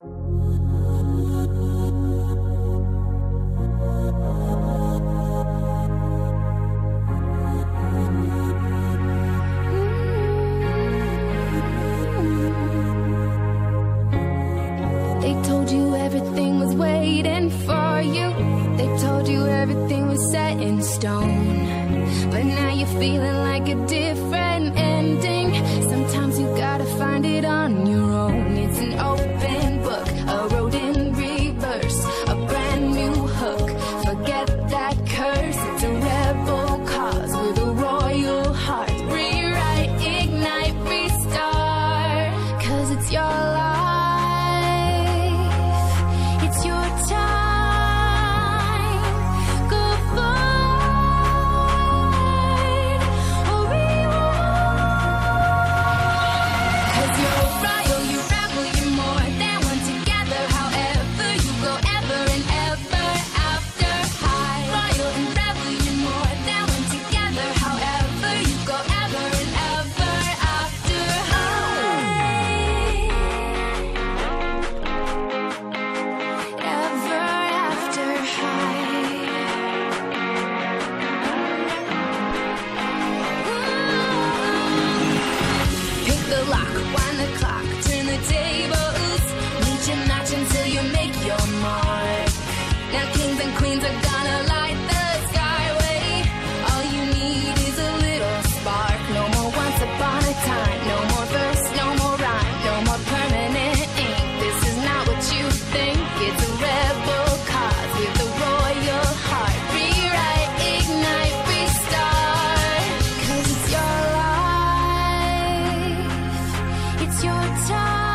They told you everything was waiting for you. They told you everything was set in stone. But now you're feeling like a different ending. Sometimes you gotta find it on your own. It's an open book, a road in reverse, a brand new hook. Forget that curse. It's a rebel cause with a royal heart. Rewrite, ignite, restart. Cause it's your life. It's your time. Go forward or rewind. Cause you're royal, you rebel, you're more than one together. However you go ever and ever after high. Royal and rebel, you're more than one together. However you go ever and ever after high. Ever after high. Pick the lock, wind the clock, turn the tables. Reach a notch until you make your mark. Now kings and queens are gonna light the skyway. All you need is a little spark. No more once upon a time. No more verse, no more rhyme. No more permanent ink. This is not what you think. It's a rebel cause with a royal heart. Rewrite, ignite, restart. Cause it's your life. It's your time.